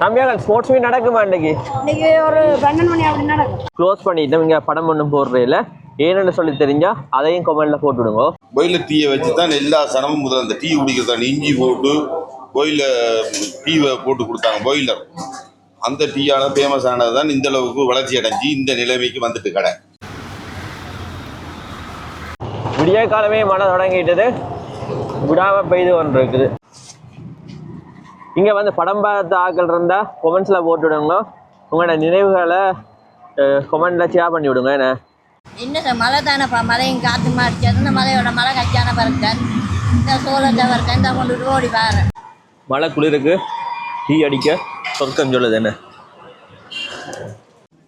நம்பியால் sports meet நடக்குமா இன்னைக்கு? இன்னைக்கு ஒரு 12 மணி அப்படி நடக்கும். க்ளோஸ் பண்ணிட்டு இங்கே படம் ஒன்றும் போடுறதில்ல. ஏன்னு சொல்லி தெரிஞ்சா அதையும் கமெண்ட்ல போட்டு விடுங்க. பாயிலர் டீயை வச்சு தான் எல்லா சனமும் முதல்ல அந்த டீ குடிக்கிறதான இஞ்சி போட்டு பாயிலர் டீயை போட்டு கொடுத்தாங்க. பாயிலர் அந்த டீயான ஃபேமஸ் ஆனது தான் இந்த அளவுக்கு வளர்ச்சி அடைஞ்சு இந்த நிலைமைக்கு வந்துட்டு கடை. விடிய காலமே மழை தொடங்கிட்டது, விடாம பெய்து கொண்டு இருக்குது. இங்கே வந்து படம் பார்த்த ஆக்கள் இருந்தால் கொமெண்ட்ஸில் போட்டு விடுங்க. உங்களோட நினைவுகளை கொமெண்ட்டில் ஷேர் பண்ணி விடுங்க. என்ன இன்னும் மழை தானேப்பா, மழையும் காற்று மாறிச்சது. இந்த மழையோட மழை கச்சான பறக்க இந்த சோளத்தை வரைக்கும் இந்த கொண்டு ஓடி பாரு. மழை குளிருக்கு டீ அடிக்க சொர்க்கம் சொல்லுது. என்ன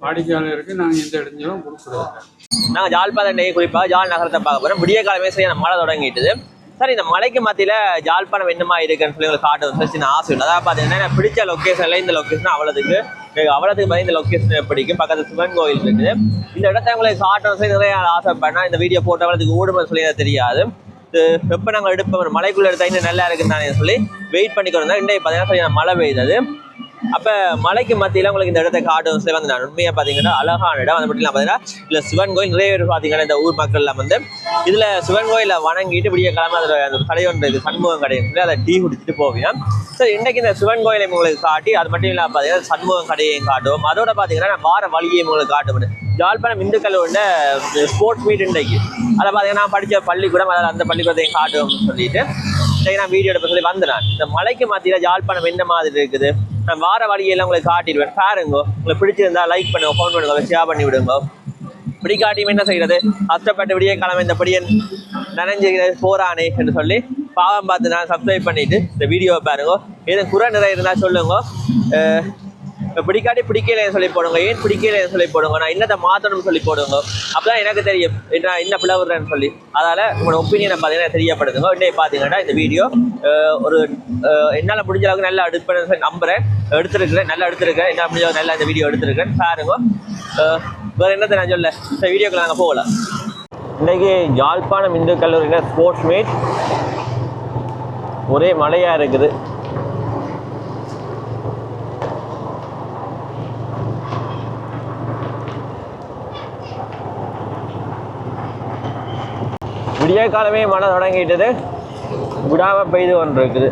வாடிக்கையாளருக்கு நாங்கள் எந்த இடைஞ்சலும் கொடுக்குறோம். நாங்கள் ஜாழ்ப்பாணம் நெய் குறிப்பாக ஜாழ் நகரத்தை பார்க்க போகிறோம். விடிய காலமே சரியான மழை தொடங்கிட்டுது. சார், இந்த மலைக்கு மத்தியில் ஜாழ்ப்பாணம் என்னமா இருக்குன்னு சொல்லி உங்களுக்கு காட்டு சின்ன ஆசை உண்டு. அதாவது பார்த்தீங்கன்னா பிடிச்ச லொக்கேஷனில் இந்த லொக்கேஷன் அவ்வளோத்துக்கு பார்த்து இந்த லொக்கேஷன் பிடிக்கும். பக்கத்தில் சிவன் கோயில் இருக்குது. இந்த இடத்த உங்களுக்கு காட்டணும் சொல்லி நிறைய ஆசைப்படனா இந்த வீடியோ போட்டு அவ்வளோத்துக்கு ஓடுமே சொல்லி எனக்கு தெரியாது. எப்போ நாங்கள் எடுப்போம் மலைக்குள்ளே எடுத்தால் இன்னும் நல்லா இருக்குன்னு சொல்லி வெயிட் பண்ணிக்கிறோம். இன்றைக்கு பார்த்தீங்கன்னா சரியான மழை பெய்யுது. அப்போ மலைக்கு மத்தியில் உங்களுக்கு இந்த இடத்த காட்டும் சொல்லி வந்து நான் உண்மையாக பார்த்தீங்கன்னா அழகான இடம். அதை மட்டும் பார்த்தீங்கன்னா இதில் சிவன் கோயில் நிறைய பேர் பார்த்தீங்கன்னா இந்த ஊர் மக்கள்லாம் வந்து இதில் சிவன் கோயிலில் வணங்கிட்டு விடிய கிழமை அதில் அந்த கடை ஒன்று இருக்குது, சண்முகம் கடைன்னு சொல்லி அதை டீ குடிச்சிட்டு போவீங்க. சரி, இன்றைக்கு இந்த சிவன் கோயிலை உங்களுக்கு காட்டி அது மட்டும் இல்லாமல் பார்த்தீங்கன்னா சண்முகம் கடையையும் காட்டுவோம். அதோட பார்த்தீங்கன்னா நான் வார வழியை உங்களுக்கு காட்டுவேன். ஜாழ்ப்பாணம் இந்துக்கள் உள்ள ஸ்போர்ட்ஸ் மீட் இன்றைக்கு அதை பார்த்தீங்கன்னா நான் படித்த பள்ளிக்கூடம், அதில் அந்த பள்ளிக்கூடத்தையும் காட்டுவோம்னு சொல்லிட்டு நான் வீடியோ எடுப்ப சொல்லி வந்தேன். இந்த மலைக்கு மத்தியில் ஜாழ்ப்பாணம் என்ன மாதிரி இருக்குது நான் வார வழியெல்லாம் உங்களுக்கு காட்டிடுவேன். பாருங்க, உங்களுக்கு பிடிச்சிருந்தா லைக் பண்ணுங்க, ஃபோன் பண்ணுங்க, ஷேர் பண்ணி விடுங்க. பிடிக்காட்டியும் என்ன செய்கிறது, கஷ்டப்பட்டு விடிய கிழமை இந்த படியன் நனைஞ்சுகிறது போறானே என்று சொல்லி பாவம் பார்த்து நான் சப்ஸ்கிரைப் பண்ணிட்டு இந்த வீடியோவை பாருங்க. எதுவும் குறை நிறைய இருந்தால் சொல்லுங்க. பிடிக்காட்டி பிடிக்கலன்னு சொல்லி போடுங்க, ஏன் பிடிக்கலன்னு சொல்லி போடுங்க, நான் என்னத்தை மாற்றணும்னு சொல்லி போடுங்க. அப்போதான் எனக்கு தெரியும் நான் என்ன பிளவுறேன்னு சொல்லி. அதனால் உங்களோட ஒப்பீனியனை பார்த்தீங்கன்னா தெரியப்படுத்துங்க. இன்னைக்கு பார்த்தீங்கன்னா இந்த வீடியோ ஒரு என்னால் முடிஞ்ச அளவுக்கு நல்லா எடுப்பேன்னு நம்புகிறேன். எடுத்துருக்கிறேன், நல்லா எடுத்துருக்கேன். என்ன முடிஞ்ச அளவுக்கு நல்லா இந்த வீடியோ எடுத்துருக்கேன். பாருங்க, வேறு என்னத்தை நான் சொல்ல இந்த வீடியோக்கு நாங்கள் போகலாம். இன்றைக்கி யாழ்ப்பாணம் இந்து கல்லூரியில் ஸ்போர்ட்ஸ் மீட். ஒரே மழையாக இருக்குது. விடிய காலமே மழை தொடங்கிட்டது, விடாம பெய்து கொண்டு இருக்குது.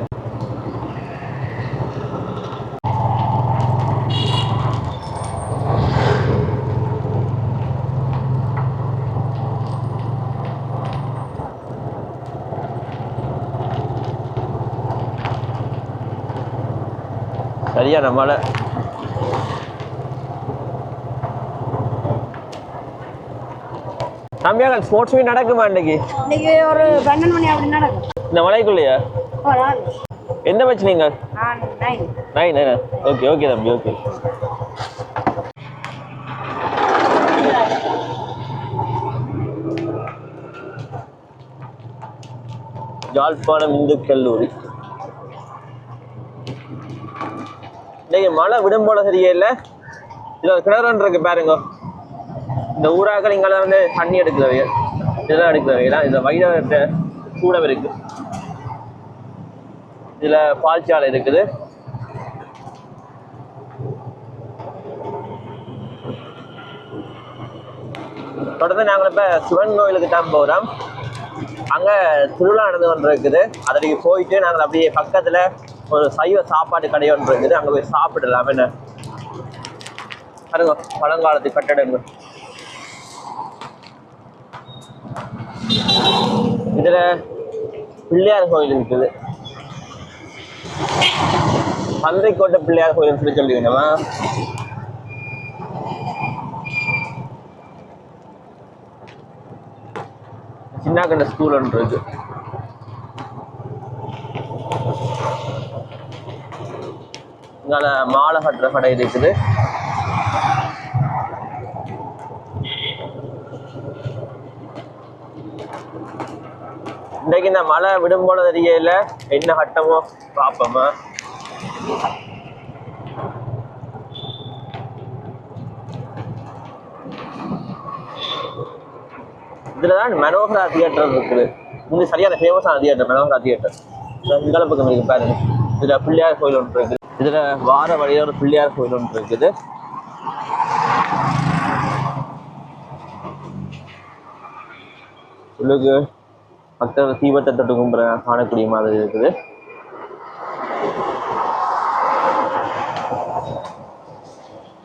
சரியான மழை. நம்பியால் ஸ்போர்ட்ஸ் மீட் நடக்குமா இன்னைக்கு? இன்னைக்கு ஒரு 12 மணி அப்படி நடக்கும். இந்த மலைக்குள்ளையா? எந்த மேட்ச் நீங்க? 9. ஓகே ஓகே தம்பி, ஓகே. யாழ்ப்பாணம் இந்து கல்லூரி. இன்னைக்கு மழை விடும் போல சரியே இல்லை. இதில் ஒரு கிணறு இருக்கு பாருங்க. இந்த ஊராக்கள் இங்கே வந்து தண்ணி எடுக்கிறவைய இதெல்லாம் எடுக்கிறவையா. இதில் வைரவர்கிட்ட கூடம் இருக்குது, இதில் பால்சாலை இருக்குது. தொடர்ந்து நாங்கள் இப்போ சிவன் கோயிலுக்கு தான் போகிறோம். அங்கே திருவிழா நடந்து கொண்டு இருக்குது. அதற்கு போயிட்டு நாங்கள் அப்படியே பக்கத்தில் ஒரு சைவ சாப்பாடு கடை ஒன்று இருக்குது, அங்கே போய் சாப்பிடலாம். என்ன பாருங்க, பழங்காலத்து கட்டடங்கள். இதுல பிள்ளையார் கோயில் இருக்குது, பந்தைக்கோட்டை பிள்ளையார் கோயில் சொல்லி சொல்லிக்கணுமா. சின்ன கண்ட ஸ்கூல் ஒன்று இருக்கு. இங்கால மாலை கட்டுற கடை இருக்குது. இன்றைக்கு இந்த மழை விடும் போல தெரியல, என்ன கட்டமோ பார்ப்போமா. இதுலதான் மனோகரா தியேட்டர் இருக்குது. முந்தைய சரியான ஃபேமஸான தியேட்டர் மனோகரா தியேட்டர். இந்த பக்கம் இருக்கு பாருங்க. இதுல பிள்ளையார் கோயில் ஒன்று இருக்கு. இதுல வார வழியில ஒரு பிள்ளையார் கோயில் ஒன்று இருக்குது. உள்ளுக்கு பக்தர்கள் தீபத்தை தொட்டு கும்பிட காணக்கூடிய மாதிரி இருக்குது.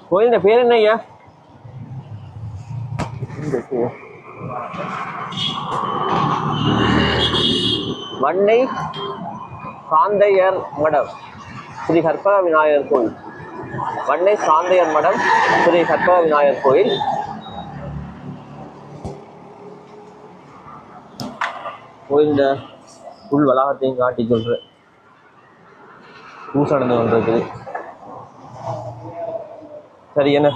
கோயிலின் பேர் என்ன ஐயா? வன்னை சாந்தையர் மடம் ஸ்ரீ கற்பக விநாயகர் கோயில். வன்னை சாந்தையர் மடம் ஸ்ரீ கற்பக விநாயகர் கோயில். கோயில உள் வளாகத்தையும் காட்டிக் கொள்ற பூசை நடந்து கொண்டிருக்குது. சரி, என்ன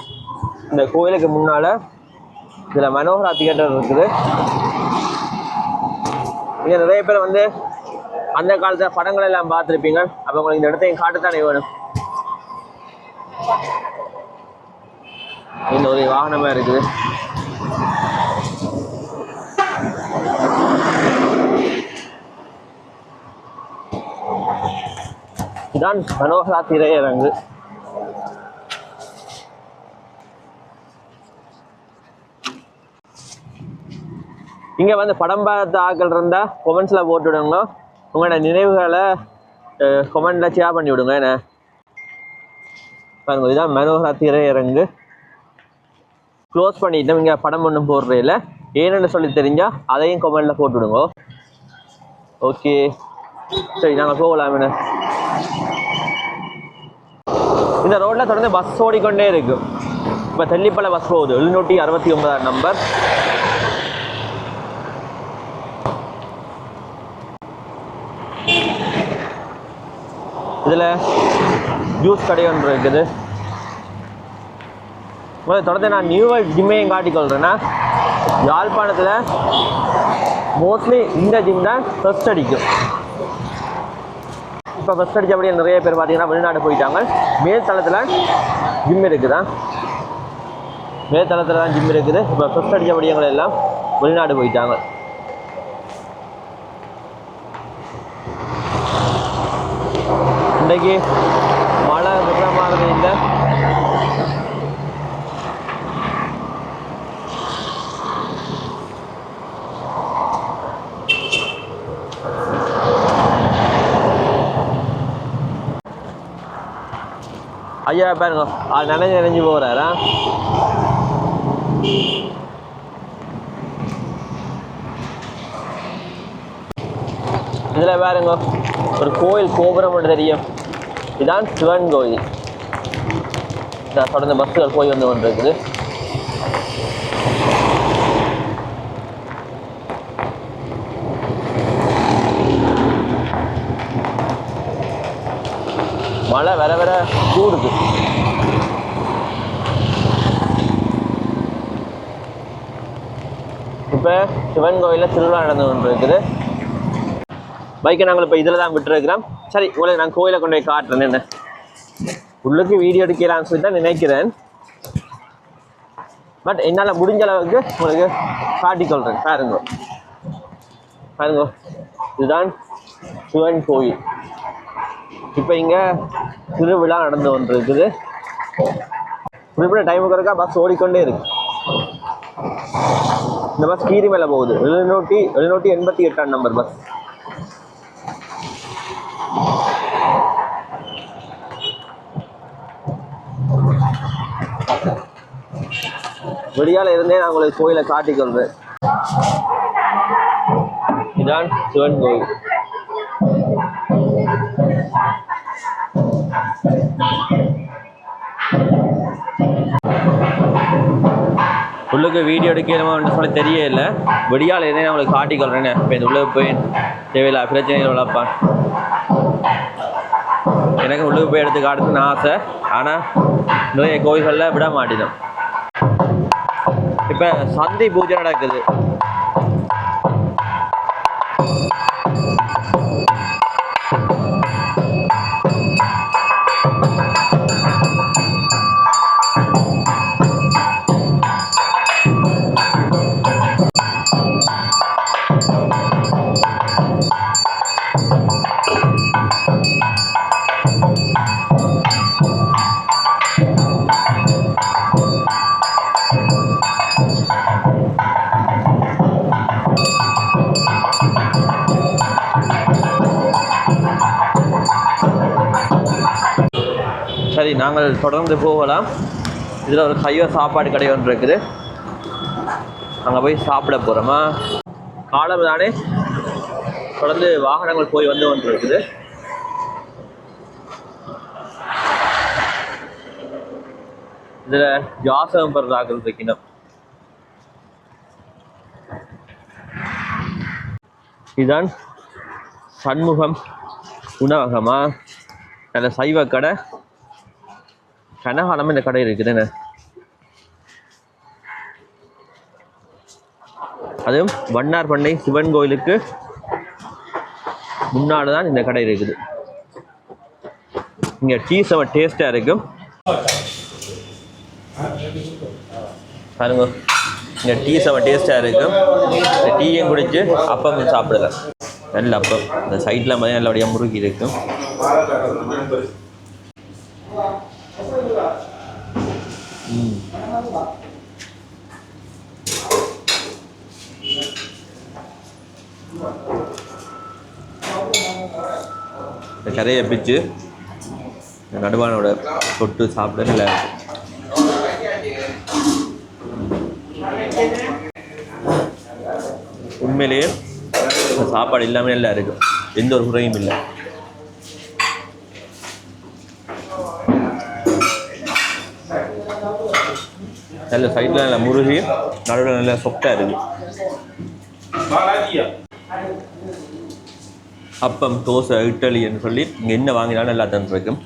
இந்த கோயிலுக்கு முன்னால இதுல மனோகரா தியேட்டர் இருக்குது. இங்க நிறைய பேர் வந்து அந்த காலத்துல படங்கள் எல்லாம் பார்த்துருப்பீங்க. அப்ப உங்களுக்கு இந்த இடத்தையும் காட்டுத்தானே வேணும். இந்த ஒரு வாகனமா இருக்குது. இதுதான் மனோகரா திரையரங்கு. இங்க வந்து படம் பார்த்த ஆக்கள் இருந்தா கொமெண்ட்ஸ்ல போட்டு விடுங்க. உங்களோட நினைவுகளை கொமெண்ட்ல ஷேர் பண்ணி விடுங்க. என்ன பாருங்க, இதுதான் மனோகரா திரையரங்கு. க்ளோஸ் பண்ணிட்டோம். இங்க படம் ஒன்றும் போடுறே இல்லை. ஏன்னு சொல்லி தெரிஞ்சா அதையும் கொமெண்ட்ல போட்டு விடுங்க. ஓகே, சரி நாங்கள் போகலாம். என்ன இந்த ரோட்ல தொடர்ந்து பஸ் ஓடிக்கொண்டே இருக்கு. இப்ப தெல்லிப்பளை பஸ் போகுது. 769 நம்பர். இதுல ஜூஸ் கடை ஒன்று இருக்குது. தொடர்ந்து நான் நியூ வேர்ல்ட் ஜிம்மையும் காட்டிக்கொள்றேன்னா, யாழ்ப்பாணத்துல மோஸ்ட்லி இந்த ஜிம் தான் ஃபர்ஸ்ட் அடிக்கும். இப்போ ஃபர்ஸ்ட் அடிச்சபடியே நிறைய பேர் பார்த்தீங்கன்னா வெளிநாடு போயிட்டாங்க. மேல்தளத்தில் ஜிம் இருக்குதா, மேல்தளத்தில் தான் ஜிம் இருக்குது. இப்போ ஃபர்ஸ்ட் அடிச்சபடியவங்க எல்லாம் வெளிநாடு போயிட்டாங்க. இன்றைக்கு மழை விடுற மாதிரி இல்லை. ஐயா பாருங்க, அது நினைஞ்சு போகிறாரா. இதில் பாருங்க ஒரு கோயில் கோபுரம் மட்டும் தெரியும். இதுதான் சிவன் கோயில். தொடர்ந்து பஸ்ஸுகள் போய் வந்து கொண்டு இருக்குது. மழை வர வர கூடுது. இப்போ சிவன் கோயிலில் திருவிழா நடந்து கொண்டு இருக்குது. பைக்கை நாங்கள் இப்போ இதில் தான் விட்டுருக்கிறோம். சரி, உங்களுக்கு நான் கோயிலை கொண்டு போய் காட்டுறேன். என்ன உள்ளுக்கு வீடியோ எடுக்கலான்னு சொல்லி தான் நினைக்கிறேன். பட் என்னால் முடிஞ்ச அளவுக்கு உங்களுக்கு காட்டிக்கொள்கிறேன். பாருங்க பாருங்க, இதுதான் சிவன் கோயில். இப்போ இங்கே திருவிழா நடந்து கொண்டு இருக்குது. குறிப்பிட்ட டைமுக்கு இருக்கா பஸ் ஓடிக்கொண்டே இருக்கு. இந்த பஸ் கீரி மேலே போகுது. 788 நம்பர் பஸ். வெளியால இருந்தே நான் உங்களுக்கு கோயிலை காட்டிக்கொள்வேன். இதுதான் சிவன் கோயில். உள்ளுக்கு வீடியோ எடுக்கணும்னு சொல்லி தெரியல. வெளியால இருந்தே நான் உங்களுக்கு காட்டிக்கொள்றேன்னு. இப்போ இந்த உள்ளே போய் தேவையில்லை பிரச்சனைகள் வளர்ப்பான். எனக்கு உள்ளுக்கு போய் எடுத்து காட்டுறதுன்னு ஆசை. ஆனால் நிறைய கோயில்களில் விட மாட்டேன். இப்போ சந்தை பூஜை நடக்குது. சரி, நாங்கள் தொடர்ந்து போகலாம். இதில் ஒரு சைவ சாப்பாடு கடை ஒன்று இருக்குது, அங்கே போய் சாப்பிட போகிறோமா. காலம் தானே, தொடர்ந்து வாகனங்கள் போய் வந்து ஒன்று இருக்குது. இதில் ஜாசகம் பெறாக்கள் இருக்கணும். இதுதான் சண்முகம் உணவகமா, நல்ல சைவ கடை. கனகாலமாக இந்த கடை இருக்குதுன்னு, அதுவும் வண்ணார் பண்ணை சிவன் கோயிலுக்கு முன்னாடி தான் இந்த கடை இருக்குது. இங்கே டீ செம டேஸ்டாக இருக்கும் பாருங்க. இங்கே டீ செம டேஸ்டாக இருக்கும். இந்த டீயும் குடிச்சு அப்பம் சாப்பிடலாம். நல்ல அப்பம், இந்த சைடில் மாதிரி நல்லபடியாக முறுக்கி இருக்கும். இந்த கரையை பிச்சு நடுவானோட தொட்டு சாப்பிட நல்லா இருக்கும். உண்மையிலேயே சாப்பாடு இல்லாமல் நல்லா இருக்கும், எந்த ஒரு குறையும் இல்லை. நல்ல சைடில் நல்லா முருகி, நடுவில் நல்லா சொப்டாக இருக்கு. அப்பம், தோசை, இட்லின்னு சொல்லி இங்கே என்ன வாங்கினாலும் நல்லா தான் இருக்கும்.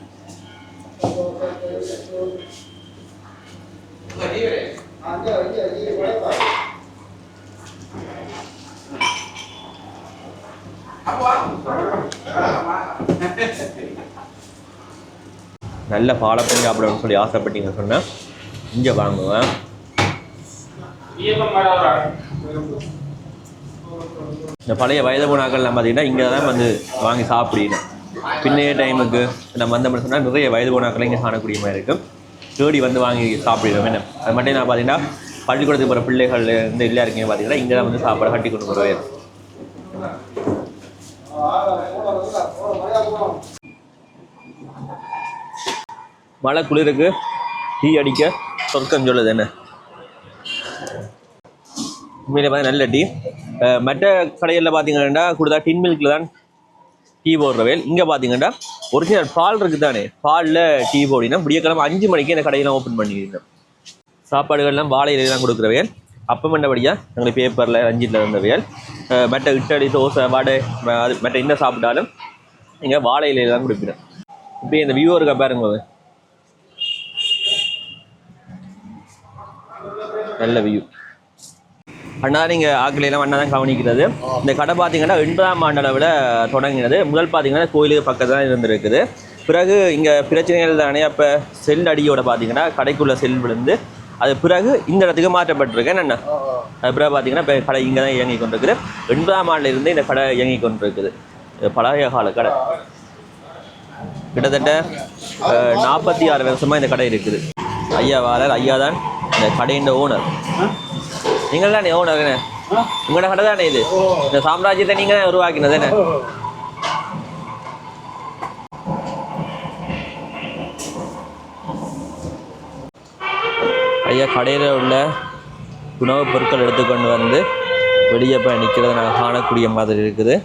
நல்ல பாலப்பஞ்சு சாப்பிடணும்னு சொல்லி ஆசைப்பட்டீங்க சொன்னால் இங்கே வாங்குவேன். இந்த பழைய வயது போனாக்கள்லாம் பார்த்தீங்கன்னா இங்கே தான் வந்து வாங்கி சாப்பிடணும். பின்னைய டைமுக்கு நம்ம வந்த மாதிரி சொன்னால் நிறைய வயது போனாக்கள் இங்கே காணக்கூடிய மாதிரி இருக்கும். தேடி வந்து வாங்கி சாப்பிடுவோம். என்ன அது மட்டும் நான் பார்த்தீங்கன்னா பள்ளிக்கூடத்துக்கு போகிற பிள்ளைகள் இந்த இல்லை இருக்கீங்க பார்த்தீங்கன்னா இங்கே தான் வந்து சாப்பாடு கட்டி கொண்டு போகிறேன். மழை குளிருக்கு டீ அடிக்க சொர்க்கம் சொல்லுது. என்ன உண்மையிலே பார்த்தா நல்ல டீ. மற்ற கடைகளில் பார்த்தீங்கன்னா கொடுத்தா டின் மில்கில் தான் டீ போடுறவேல். இங்கே பார்த்தீங்கன்னா ஒரிஜினல் பால் இருக்குது தானே, பாலில் டீ போடினா விடியக்கிழமை 5 மணிக்கு இந்த கடையெல்லாம் ஓப்பன் பண்ணிக்கிறேன். சாப்பாடுகள்லாம் வாழை இலையெல்லாம் கொடுக்குறவையல். அப்போ மண்டபடியாக எங்களுக்கு பேப்பரில் ரஞ்சித்தில் இருந்தவையல். மற்ற இட்டடி, தோசை, வடை, அது மற்ற என்ன சாப்பிட்டாலும் இங்கே வாழை இலையில தான் கொடுப்பேன். இப்போ இந்த வியூ இருக்கா பாருங்க, நல்ல வியூ. அண்ணா நீங்கள் ஆக்கிலாம் அண்ணா தான் கவனிக்கிறது. இந்த கடை பார்த்தீங்கன்னா 80ஆம் ஆண்டு அளவில் தொடங்கினது. முதல் பார்த்தீங்கன்னா கோயிலுக்கு பக்கத்தில் தான் இருந்துருக்குது. பிறகு இங்கே பிரச்சனைகள் தானே, அப்போ செல் அடியோட பார்த்தீங்கன்னா கடைக்குள்ளே செல் விழுந்து அது பிறகு இந்த இடத்துக்கு மாற்றப்பட்டிருக்கேன். என்ன அது பிறகு பார்த்தீங்கன்னா இப்போ கடை இங்கே தான் இயங்கி கொண்டிருக்குது. 80ஆம் ஆண்டிலிருந்து இந்த கடை இயங்கி கொண்டிருக்குது. பழைய கால கடை. கிட்டத்தட்ட 46 வருஷமாக இந்த கடை இருக்குது. ஐயா வாரர், ஐயா தான் இந்த கடையின் ஓனர். நீங்கள் தானே ஓனர்? என்ன உங்களோட கடை தானே இது? இந்த சாம்ராஜ்யத்தை நீங்கள் தான் உருவாக்கினது என்ன? ஐயா கடையில் உள்ள உணவுப் பொருட்கள் எடுத்துக்கொண்டு வந்து வெளியே போய் நிற்கிறத நாங்கள் காணக்கூடிய மாதிரி இருக்குது.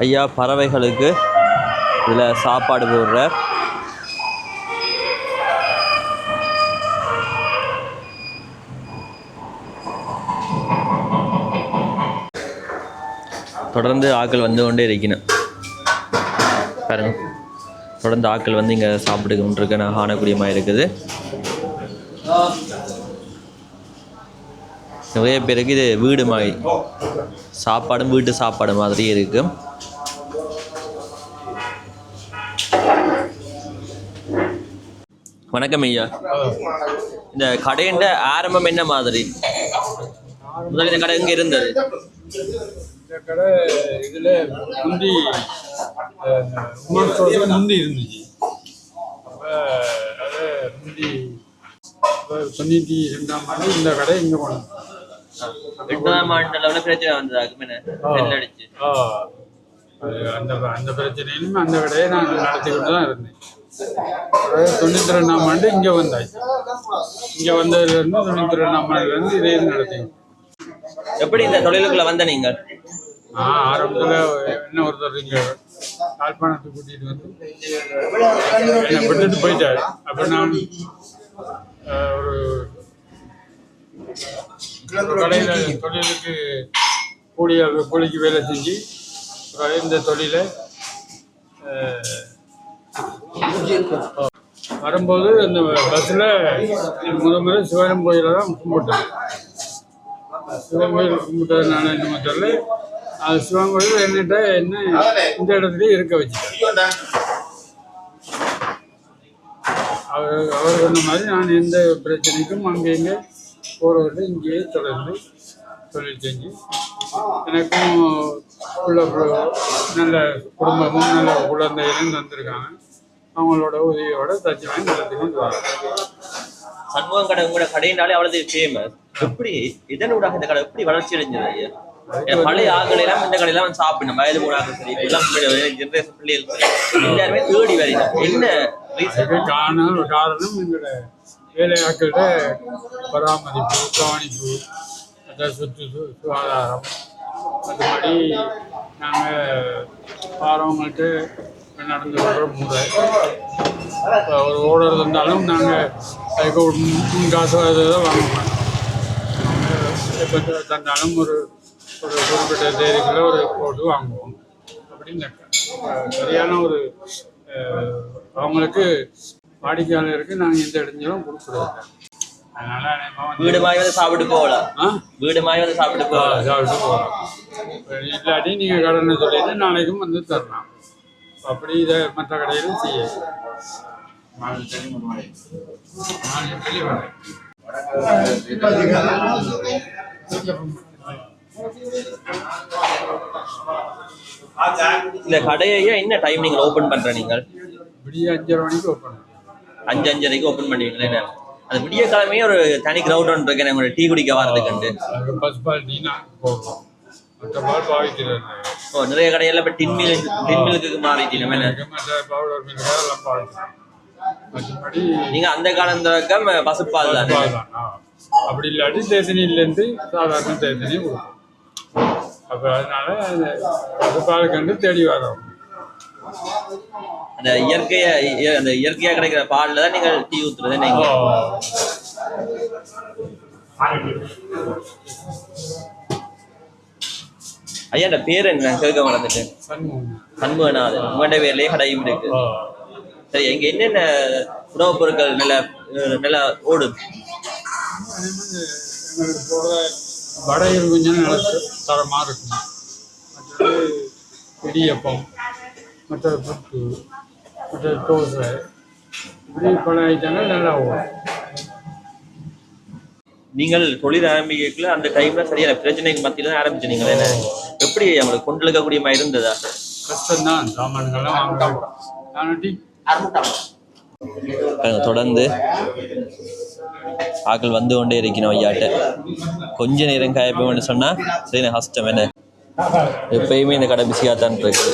ஐயா பறவைகளுக்கு இதில் சாப்பாடு போடுறார். தொடர்ந்து ஆட்கள் வந்து கொண்டே இருக்கணும் பாருங்க. தொடர்ந்து ஆட்கள் வந்து இங்கே சாப்பிட்டுக்கிட்டு நான் காணக்கூடிய மாதிரி இருக்குது. நிறைய பேருக்கு இது வீடு மாதிரி சாப்பாடும் வீட்டு சாப்பாடு மாதிரியே இருக்கும். வணக்கம் ஐயா. இந்த கடையின் ஆரம்பம் என்ன மாதிரி? முதல்ல இந்த கடை எங்கே இருந்தது? இந்த கடை இதில் முந்தி முந்தி இருந்துச்சு. அப்போ அது முந்தி 92ஆம் ஆண்டு இந்த கடை இங்கே கொண்டு 8ஆம் ஆண்டுல பிரச்சனை வந்தது அடிச்சு அந்த அந்த பிரச்சனையிலும் அந்த கடையை நான் நடத்தி கொண்டு தான் இருந்தேன். 92ஆம் ஆண்டு இங்கே வந்தாச்சு. இங்கே வந்ததுலேருந்து 92ஆம் ஆண்டுலேருந்து இதே நடத்தி. எப்படி இந்த தொழிலுக்குள்ள வந்த நீங்கள்? ஆரம்பத்தில் என்ன ஒருத்தர் இங்கே யாழ்ப்பாணத்தை கூட்டிகிட்டு வந்து என்னை விட்டுட்டு போயிட்டாரு. அப்போ நான் ஒரு கடையில் தொழிலுக்கு கூலிக்கு வேலை செஞ்சு இந்த தொழிலை வரும்போது இந்த பஸ்ஸில் முதல்ல சிவன் கோயிலை தான் கும்பிட்டேன். சிவன் கோயில் கும்பிட்டதுனால என்ன தெரியல, அது சிவன் கோயில் என்னட்ட என்ன இந்த இடத்துலயே இருக்க வச்சுட்டேன். அவர் சொன்ன மாதிரி நான் எந்த பிரச்சனைக்கும் அங்கே இங்கே போகிறதில்லை, இங்கேயே தொடர்ந்து தொழில் செஞ்சு எனக்கும் உள்ள நல்ல குடும்பமும் நல்ல குழந்தைகளும் தந்திருக்காங்க. அவங்களோட உதவியோட தச்சு வாங்கி நடத்திக்கிட்டு வராங்க. சண்முகம் கடை உங்களோட கடையினாலே அவ்வளவு ஃபேமஸ். எப்படி இதனூடாக இந்த கடை எப்படி வளர்ச்சி அடைஞ்சது? பழைய ஆட்கள் எல்லாம் இந்த கடையெல்லாம் சாப்பிடணும், வயது போனாங்க சரி, எல்லாம் ஜெனரேஷன் பிள்ளைகள் எல்லாருமே தேடி வரணும். என்ன காரணம் எங்களோட வேலையாட்களோட பராமரிப்பு, கவனிப்பு, சுகாதாரம், மற்றபடி நாங்கள் பாரவங்கள்ட்ட நடந்து வர்ற முறை. ஒரு ஓடர் இருந்தாலும் நாங்கள் அதுக்கு முன் காசு தான் வாங்குவோம். எப்போ தந்தாலும் ஒரு குறிப்பிட்ட தேதிக்குள்ள ஒரு போட்டு வாங்குவோம். அப்படின்னு சரியான ஒரு அவங்களுக்கு வாடிக்கையாளருக்கு நாங்கள் எந்த இடைஞ்சலும் கொடுக்குறது. வீடு மாதிரி வந்து சாப்பிட்டு போகலாம். வீடு மாதிரி வந்து சாப்பிட்டு போகலாம். இல்லாட்டி நீங்கள் கடனை சொல்லிட்டு நாளைக்கும் வந்து தரலாம். அப்படி இதை மற்ற கடையிலும் செய்ய இந்த கடையை என்ன டைம் நீங்கள் ஓப்பன் பண்ற? நீங்கள் விடிய 5:30 மணிக்கு ஓப்பன் 5:30 ஓப்பன் பண்ணுவீங்களா? என்ன அது விடிய காலமே ஒரு தனி கிரௌண்ட் ஒன்று இருக்கு உங்களோட டீ குடிக்க வரதுக்கு. பஸ் பால் டீ போடுறோம், மற்ற பால் பாவிக்கிறது. நிறைய கடையில இப்போ டின் மில்க்கு மாறிட்டீங்க. பவுடர் மில்க் எல்லாம் பாவிக்கிறோம். மற்றபடி நீங்க அந்த காலத்துல பசுப்பால் தான். அப்படி இல்லாட்டி தேசனிலேருந்து சாதாரண தேசனியும் கொடுக்கும். அப்போ அதனால பசுப்பால் கண்டு தேடி வரோம். அந்த இயற்கையா கிடைக்கிற பால்ல தான் நீங்கள் டீ ஊத்துறது. நீங்க ஐயா அந்த பேர் என்ன கேட்க மறந்துட்டேன். சண்முகநாதன். உங்களோட பேர்லயே கடையும் இருக்கு. சரி, இங்க என்னென்ன உணவுப் பொருட்கள் நல்லா ஓடுது? வடைகள் கொஞ்சம் நல்ல தரமாக இருக்கும். மற்றது இடியப்பம், மற்ற புட்டு, மற்ற தோசை, இப்படி பல ஐட்டங்கள் நல்லா ஓடும். நீங்கள் தொழில் ஆரம்பிக்கல அந்த டைம்ல சரியான பிரச்சனைக்கு மத்தியில தான் ஆரம்பிச்சீங்களா? எப்படி அவங்களுக்கு கொண்டு இருக்கக்கூடிய மாதிரி இருந்ததா? கஷ்டம்தான், சாமான்கள்லாம் வாங்க. தொடர்ந்து ஆக்கள் வந்து கொண்டே இருக்கணும். ஐயாட்ட கொஞ்ச நேரம் காயப்போம்னு சொன்னா சரி கஷ்டம். என்ன எப்பயுமே இந்த கடை பிஸியாக தான் இருக்கு.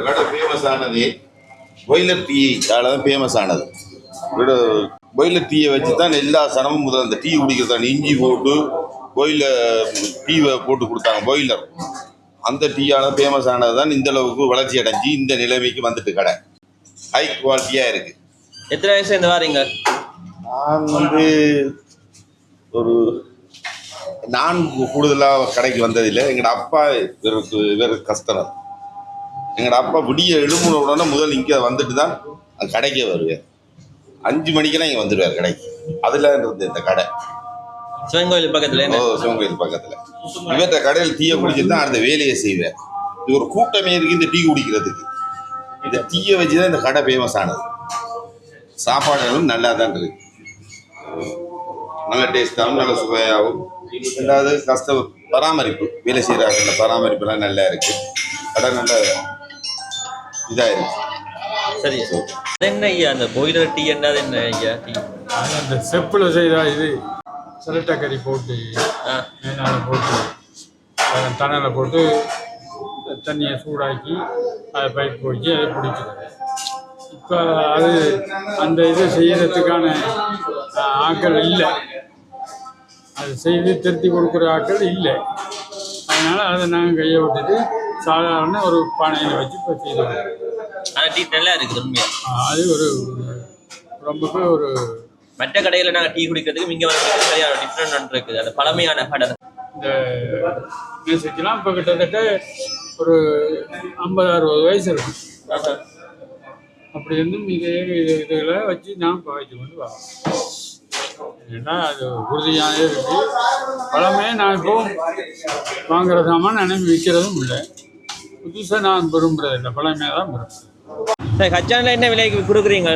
கடை ஃபேமஸ் ஆனது பாய்லர் டீயால தான் ஃபேமஸ் ஆனது. பாய்லர் டீயை வச்சு தான் எல்லா சனமும் முதல்ல அந்த டீ குடிக்கிறதான இஞ்சி போட்டு டீவை போட்டு கொடுத்தாங்க. பாய்லர் அந்த டீயால ஃபேமஸ் ஆனது தான் இந்த அளவுக்கு வளர்ச்சி அடைஞ்சு இந்த நிலைமைக்கு வந்துட்டு கடை ஹை குவாலிட்டியாக இருக்குது. எத்தனை வயசு இந்த வாரீங்க? நான் கூடுதலாக கடைக்கு வந்ததில்லை. எங்களோட அப்பா வேறு கஸ்டமர். எங்களோட அப்பா விடிய எழும்புன உடனே முதல் இங்கே வந்துட்டு தான் கடைக்கே வருவேன். 5 மணிக்கெல்லாம் இங்கே வந்துடுவார் கடைக்கு. அதில் இருந்தது இந்த கடை சிவன் கோயில் பக்கத்தில். சிவன் கோயில் பக்கத்தில். இவற்ற கடையில் டீயை குடிச்சிட்டு தான் அந்த வேலையை செய்வேன். இது ஒரு கூட்டமே இருக்கு இந்த டீ குடிக்கிறதுக்கு. இந்த டீயை வச்சு தான் இந்த கடை ஃபேமஸ் ஆனது. சாப்பாடுகளும் நல்லா தான் இருக்கு, நல்ல டேஸ்டாகவும் நல்ல சுவையாகவும். ரெண்டாவது கஸ்டமர் பராமரிப்பு, வேலை செய்கிறாங்க, பராமரிப்புலாம் நல்லா இருக்கு. கடை நல்ல இதாக இருக்கு. சரி, அது என்ன ஐயா அந்த பாய்லர் டீ என்னது என்ன ஐயா டீ? அது அந்த செப்பில் செய்தா இது சிரட்டக்கறி போட்டு மேலால் போட்டு தணலை போட்டு தண்ணியை சூடாக்கி அதை பைப் வச்சு அதை பிடிக்கிறது. இப்போ அது அந்த இதை செய்கிறதுக்கான ஆட்கள் இல்லை, அது செய்து திருத்தி கொடுக்குற ஆட்கள் இல்லை. அதனால் அதை நாங்கள் கையை விட்டுட்டு சாதாரண ஒரு பானையில் வச்சு இப்போ செய்தோம். அந்த டீ நல்லா இருக்குது உண்மையா. அது ஒரு ரொம்பவே ஒரு மற்ற கடையில் நாங்கள் டீ குடிக்கிறதுக்கு இங்கே வந்து சரியான டிஃப்ரெண்ட் இருக்குது. அந்த பழமையான கடை இந்த மியூசிக்லாம் இப்போ கிட்டத்தட்ட ஒரு 50-60 வயசு இருக்கும். அப்படி இருந்தும் இதுகளை வச்சு நான் பாய்ச்சி கொண்டு வரோம். ஏன்னா அது உறுதியாக இருக்கு. பழமே நான் இப்போ வாங்குற சாமான் நினைவு விற்கிறதும் இல்லை, புதுசாக நான் விரும்புறது இல்லை, பழமையாக தான் விரும்புகிறேன். சரி, கச்சானில் என்ன விலைக்கு கொடுக்குறீங்க?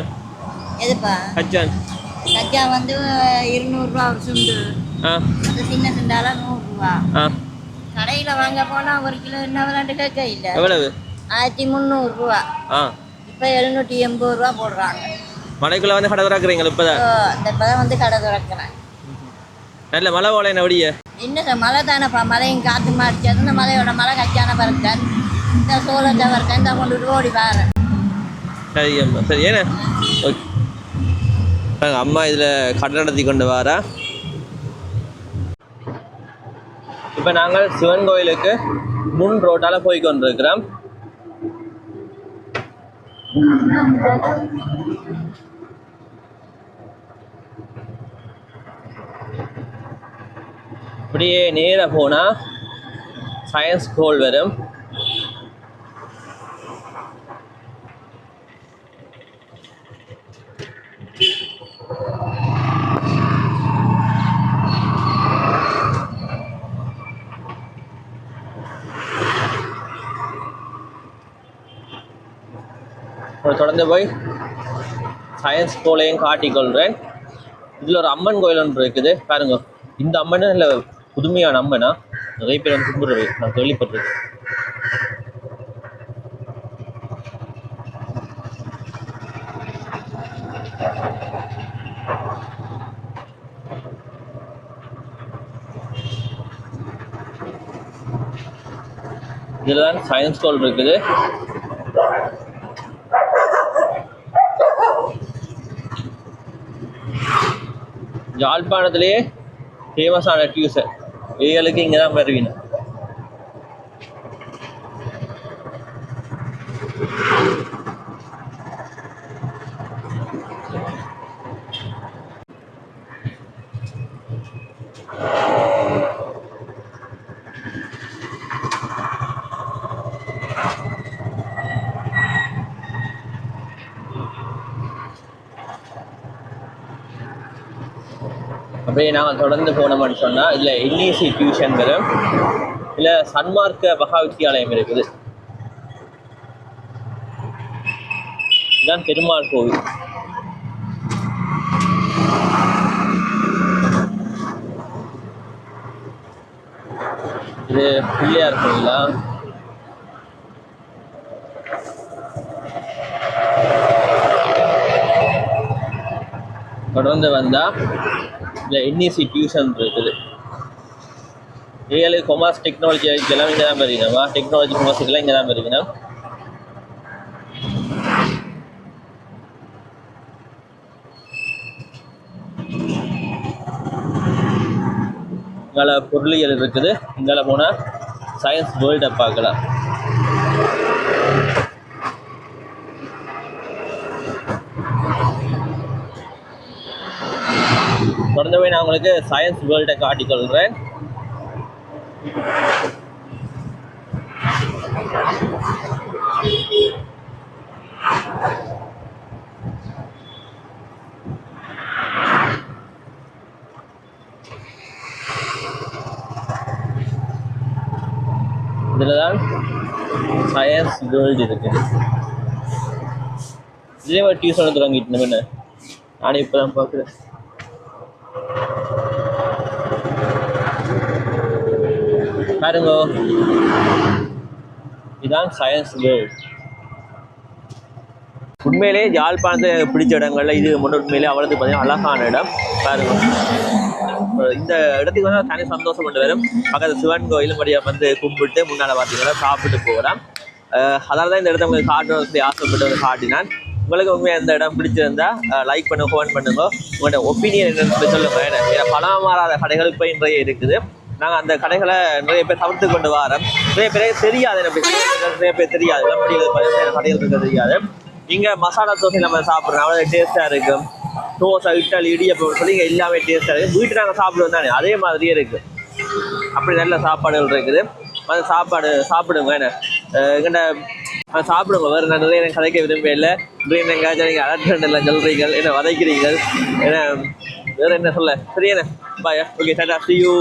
எதுப்பா கச்சான் கச்சா வந்து 200 ஒரு சுண்டு, அது சின்ன சுண்டால 100 ரூபா. கடையில் வாங்க போனால் 1 கிலோ என்ன விளாண்டு கேட்க இல்லை, எவ்வளவு? 1300 ரூபா. இப்போ 780 ரூபா போடுறாங்க. மழைக்குள்ள வந்து கடை திறக்கிறீங்களா? இப்போதான் இப்போதான் வந்து கடை திறக்கிறேன். நல்ல மழை போல என்ன வடிய என்ன மழை தானேப்பா, மழையும் காற்று மாடிச்சது. இந்த மழையோட மழை கச்சான பறக்கன், இந்த சோளத்தை பறக்கன், இந்த கொண்டுட்டு ஓடி பாரு. சரி அம்மா, சரி ஏன்னா ஓகே. அம்மா இதில் கடை நடத்தி கொண்டு வாரா. இப்போ நாங்கள் சிவன் கோயிலுக்கு முன் ரோட்டால் போய் கொண்டிருக்கிறோம். இப்படியே நேராக போனால் சயின்ஸ் ஹால் வரும். தொடர்ந்து போய் சயின்ஸ் கோலையும் காட்டிக்கொள்கிறேன். இதில் ஒரு அம்மன் கோயில் ஒன்று இருக்குது பாருங்க. இந்த அம்மன் இல்லை புதுமையான அம்மனா, நிறைய பேர் வந்து கும்பிடுறது நான் கேள்விப்பட்டிருக்கேன். இதில் தான் சயின்ஸ் கோல் இருக்குது. யாழ்ப்பாணத்திலேயே ஃபேமஸான டியூஷன் ஏகளுக்கு இங்கே தான் வருவீங்க. அப்படியே நாங்கள் தொடர்ந்து போனோம்னு சொன்னால் இதில் என்இசி டியூஷன் வரும், இல்லை சன்மார்க்க மகா வித்தியாலயம் இருக்குது. இதுதான் பெருமாள் கோவில். இது பிள்ளையார் கோவிலா? தொடர்ந்து வந்தால் இந்த என்இசி டியூஷன் இருக்குது. ஏழு கொமர்ஸ் டெக்னாலஜி இதெல்லாம் இங்கே தான் வருவீங்கம்மா. டெக்னாலஜி கொமர்ஸுக்கெல்லாம் இங்கே தான் வருவீங்க. இங்கே பொருளியல் இருக்குது. இங்கே போனால் சயின்ஸ் வேர்ல்டை பார்க்கலாம். தொடர்ந்து போய் நான் உங்களுக்கு சயின்ஸ் வேர்ல்டை காட்டிக்கொள்கிறேன். இதில் தான் சயின்ஸ் வேர்ல்டு இருக்கு. இதே ஒரு டியூஷன் தொடங்கிட்டு என்ன நானே இப்போ தான் பார்க்குறேன். பாருங்க, இதுதான் சயின்ஸ் வேர்ல்டு. உண்மையிலேயே யாழ்ப்பாணத்தை பிடிச்ச இடங்கள்ல இது மட்டும் உண்மையிலேயே அவ்வளோது பார்த்தீங்கன்னா அழகான இடம். பாருங்க, இந்த இடத்துக்கு வந்து தனி சந்தோஷம் கொண்டு வரும். பக்கத்து சிவன் கோயிலும் படியாக வந்து கும்பிட்டு முன்னால் பார்த்தீங்கன்னா சாப்பிட்டு போகிறேன். அதனால தான் இந்த இடத்த உங்களுக்கு காட்டணும்னு சொல்லி ஆசைப்பட்டு வந்து காட்டினான். உங்களுக்கு உண்மையாக இந்த இடம் பிடிச்சிருந்தா லைக் பண்ணுங்க, கமெண்ட் பண்ணுங்க, உங்களோட ஒப்பீனியன் என்னன்னு சொல்லி சொல்லுங்க. ஏன்னா பணம் மாறாத கடைகள் இப்போ நிறைய இருக்குது. நாங்கள் அந்த கடைகளை நிறைய பேர் தவிர்த்து கொண்டு வரோம். நிறைய பேரே தெரியாது, நிறைய பேர் தெரியாது கடைகள் இருக்க தெரியாது. இங்கே மசாலா தோசை நம்ம சாப்பிட்றோம், அவ்வளோ டேஸ்ட்டாக இருக்கும். தோசை, இட்லி, இடியப்பம் சொல்லி இங்கே எல்லாமே டேஸ்ட்டாக இருக்குது. வீட்டு நாங்கள் சாப்பிடுவோம் தானே, அதே மாதிரியே இருக்குது. அப்படி நல்ல சாப்பாடுகள் இருக்குது. அந்த சாப்பாடு சாப்பிடுங்க. எங்கிட்ட சாப்பிடுங்க. வேறு நான் நிறைய எனக்கு கதைக்க விரும்ப இல்லை. இப்படி எங்காச்சும் நீங்கள் அலர்ட் எல்லாம் சொல்கிறீங்க, என்ன வதைக்கிறீங்க, ஏன்னா வேறு என்ன சொல்ல. சரி, என்ன பாய். Okay, tata, see you.